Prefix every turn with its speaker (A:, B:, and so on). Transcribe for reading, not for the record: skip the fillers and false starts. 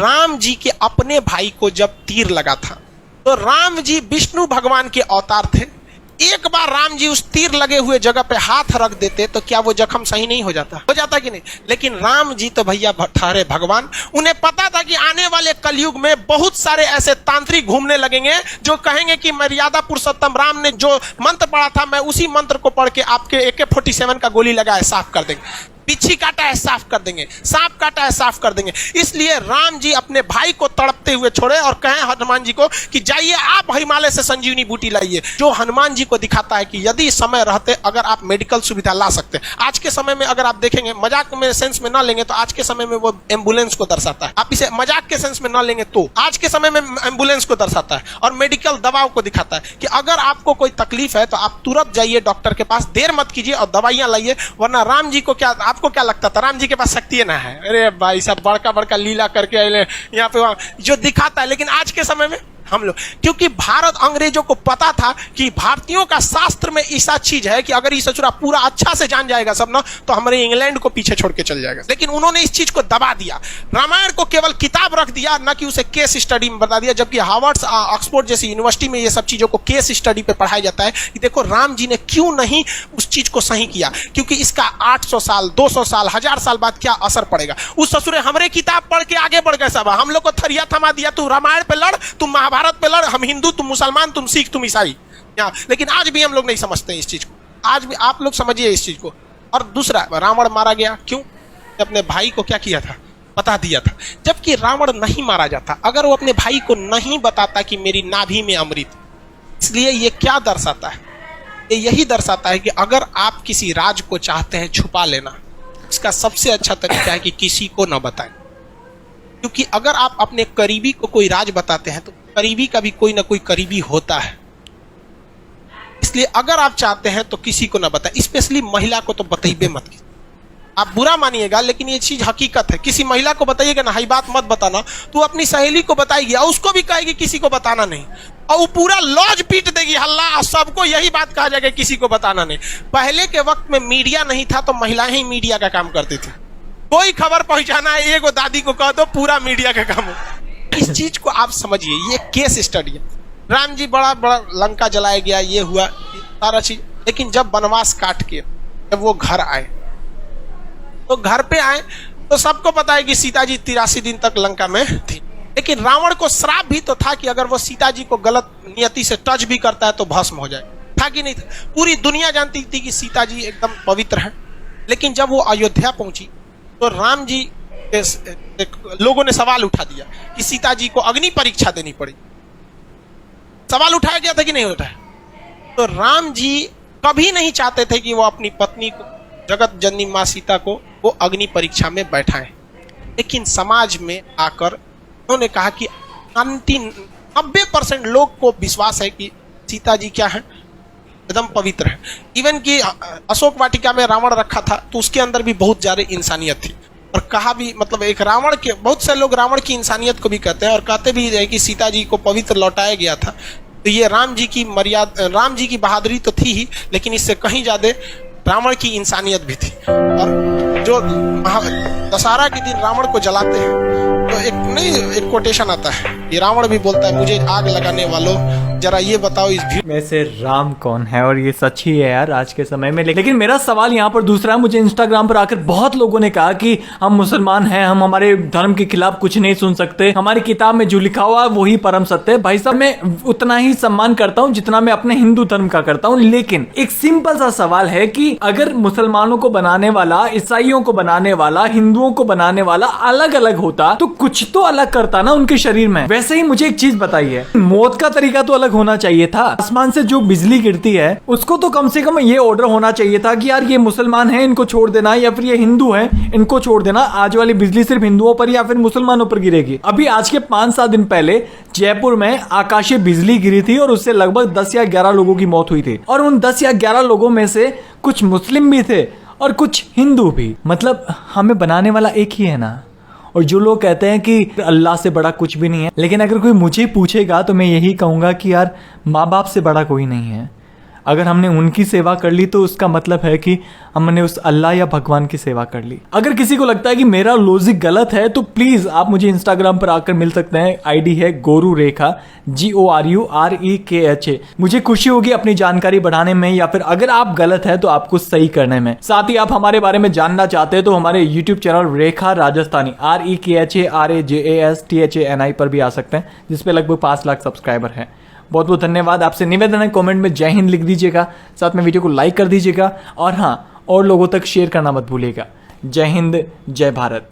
A: राम जी के अपने भाई को जब तीर लगा था तो राम जी विष्णु भगवान के अवतार थे। एक बार राम जी उस तीर लगे हुए जगह पे हाथ रख देते तो क्या वो जख्म सही नहीं हो जाता कि नहीं? लेकिन राम जी तो भैया ठहरे भगवान। उन्हें पता था कि आने वाले कलयुग में बहुत सारे ऐसे तांत्रिक घूमने लगेंगे जो कहेंगे कि मर्यादा पुरुषोत्तम राम ने जो मंत्र पढ़ा था मैं उसी मंत्र को पढ़ के आपके AK-47 का गोली लगाए साफ कर देंगे, पिछी काटा है साफ कर देंगे, सांप काटा है साफ कर देंगे। इसलिए राम जी अपने भाई को तड़पते हुए छोड़े और कहें हनुमान जी को कि जाइए आप हिमालय से संजीवनी बूटी लाइए, जो हनुमान जी को दिखाता है कि यदि समय रहते अगर आप मेडिकल सुविधा ला सकते। आज के समय में अगर आप देखेंगे, मजाक में सेंस में ना लेंगे तो आज के समय में वो एम्बुलेंस को दर्शाता है। आप इसे मजाक के सेंस में ना लेंगे तो आज के समय में एम्बुलेंस को दर्शाता है और मेडिकल दवाओं को दिखाता है कि अगर आपको कोई तकलीफ है तो आप तुरंत जाइए डॉक्टर के पास, देर मत कीजिए और दवाइयां लाइए। वरना राम जी को क्या, आपको क्या लगता था राम जी के पास शक्ति ना है? अरे भाई साहब बड़का बड़का लीला करके यहाँ पे वहां जो दिखाता है। लेकिन आज के समय में हम लोग, क्योंकि भारत अंग्रेजों को पता था कि भारतीयों का शास्त्र में ऐसा चीज है कि अगर ये सचुरा पूरा अच्छा से जान जाएगा सब ना तो हमारे इंग्लैंड को पीछे छोड़ के चल जाएगा। लेकिन उन्होंने इस चीज को दबा दिया, रामायण को केवल किताब रख दिया, ना कि उसे केस स्टडी में बता दिया। जबकि हार्वर्ड ऑक्सफोर्ड जैसी यूनिवर्सिटी में ये सब चीजों को केस स्टडी पे पढ़ाया जाता है कि देखो राम जी ने क्यों नहीं उस चीज को सही किया, क्योंकि इसका 800 साल 200 साल 1000 साल बाद क्या असर पड़ेगा। उस ससुरे हमारे किताब पढ़ के आगे बढ़ गए सब, हम लोग को थरिया थमा दिया, तू रामायण पे लड़, तुम महाभारत पे लड़, हम हिंदू तुम मुसलमान तुम सिख तुम ईसाई। लेकिन आज भी हम लोग नहीं समझते हैं इस चीज को, आज भी आप लोग समझिए इस चीज को। और दूसरा, रावण मारा गया क्यों? अपने भाई को क्या किया था, बता दिया था। जबकि रावण नहीं मारा जाता अगर वो अपने भाई को नहीं बताता कि मेरी नाभि में अमृत। इसलिए ये क्या दर्शाता है? ये यही दर्शाता है कि अगर आप किसी राज को चाहते हैं छुपा लेना, इसका सबसे अच्छा तरीका है कि किसी को ना बताएं। क्योंकि अगर आप अपने करीबी को कोई राज बताते हैं तो करीबी का भी कोई ना कोई करीबी होता है। इसलिए अगर आप चाहते हैं तो किसी को ना बताएं, स्पेशली महिला को तो बताइए मत। आप बुरा मानिएगा लेकिन ये चीज हकीकत है। किसी महिला को बताइएगा ना, हाई बात मत बताना, तो अपनी सहेली को बताएगी और उसको भी कहेगी किसी को बताना नहीं, और वो पूरा लॉज पीट देगी हल्ला, और सबको यही बात कहा जाएगा किसी को बताना नहीं। पहले के वक्त में मीडिया नहीं था तो महिलाएं ही मीडिया का काम करती थी। कोई खबर पहुंचाना है, एगो दादी को कह दो, पूरा मीडिया का काम हो। इस चीज को आप समझिए, ये केस स्टडी है। राम जी बड़ा बड़ा लंका जलाया गया, ये हुआ सारा चीज, लेकिन जब वनवास काट के जब वो घर आए तो घर पे आए तो सबको पता है कि सीता जी 83 दिन तक लंका में थी। लेकिन रावण को श्राप भी तो था कि अगर वो सीता जी को गलत नियति से टच भी करता है तो भस्म हो जाए, था कि नहीं था? पूरी दुनिया जानती थी कि सीता जी एकदम पवित्र है। लेकिन जब वो अयोध्या पहुंची तो राम जी लोगों ने सवाल उठा दिया कि सीता जी को अग्नि परीक्षा देनी पड़ी। सवाल उठाया गया था कि नहीं उठाया? तो राम जी कभी नहीं चाहते थे कि वो अपनी पत्नी को, जगत जननी मां सीता को, वो अग्नि परीक्षा में बैठाएं। लेकिन समाज में आकर उन्होंने कहा कि 90% लोग को विश्वास है कि सीता जी क्या है, एकदम पवित्र है। इवन कि अशोक वाटिका में रावण रखा था तो उसके अंदर भी बहुत ज्यादा इंसानियत थी। और कहा भी, मतलब एक रावण के, बहुत से लोग रावण की इंसानियत को भी कहते हैं और कहते भी है कि सीता जी को पवित्र लौटाया गया था। तो ये राम जी की मर्यादा, राम जी की बहादुरी तो थी ही, लेकिन इससे कहीं ज्यादा रावण की इंसानियत भी थी। और जो दशहरा के दिन रावण को जलाते हैं तो एक कोटेशन आता है, ये रावण भी बोलता है, मुझे आग लगाने वालों जरा ये बताओ इस भीड़
B: में से राम कौन है। और ये सच ही है यार आज के समय में। लेकिन मेरा सवाल यहाँ पर दूसरा है, मुझे इंस्टाग्राम पर आकर बहुत लोगों ने कहा कि हम मुसलमान हैं, हम हमारे धर्म के खिलाफ कुछ नहीं सुन सकते, हमारी किताब में जो लिखा हुआ है वही परम सत्य है। भाई साहब, मैं उतना ही सम्मान करता हूँ जितना मैं अपने हिंदू धर्म का करता हूँ। लेकिन एक सिंपल सा सवाल है कि अगर मुसलमानों को बनाने वाला, ईसाइयों को बनाने वाला, हिंदुओं को बनाने वाला अलग अलग होता तो कुछ तो अलग करता ना उनके शरीर में। वैसे ही मुझे एक चीज बताइए, मौत का तरीका तो अलग होना चाहिए था। आसमान से जो बिजली गिरती है उसको तो कम से कम ये ऑर्डर होना चाहिए था कि यार ये मुसलमान है इनको छोड़ देना, या फिर ये हिंदू है इनको छोड़ देना। आज वाली बिजली सिर्फ हिंदुओं पर या फिर मुसलमानों पर गिरेगी। अभी आज के 5-7 दिन पहले जयपुर में आकाशीय बिजली गिरी थी और उससे लगभग 10 या 11 लोगों की मौत हुई थी। और उन 10 या 11 लोगों में से कुछ मुस्लिम भी थे और कुछ हिंदू भी। मतलब हमें बनाने वाला एक ही है ना। और जो लोग कहते हैं कि अल्लाह से बड़ा कुछ भी नहीं है, लेकिन अगर कोई मुझे पूछेगा तो मैं यही कहूँगा कि यार माँ बाप से बड़ा कोई नहीं है। अगर हमने उनकी सेवा कर ली तो उसका मतलब है कि हमने उस अल्लाह या भगवान की सेवा कर ली। अगर किसी को लगता है कि मेरा लॉजिक गलत है तो प्लीज आप मुझे इंस्टाग्राम पर आकर मिल सकते हैं। आईडी है गोरू रेखा, GORUREKHA। मुझे खुशी होगी अपनी जानकारी बढ़ाने में, या फिर अगर आप गलत है तो आपको सही करने में। साथ ही आप हमारे बारे में जानना चाहते हैं तो हमारे यूट्यूब चैनल रेखा राजस्थानी REKHARAJASTHANI पर भी आ सकते हैं, जिसपे लगभग 5 लाख सब्सक्राइबर हैं। बहुत बहुत धन्यवाद। आपसे निवेदन है कमेंट में जय हिंद लिख दीजिएगा, साथ में वीडियो को लाइक कर दीजिएगा, और हाँ, और लोगों तक शेयर करना मत भूलिएगा। जय हिंद, जय भारत।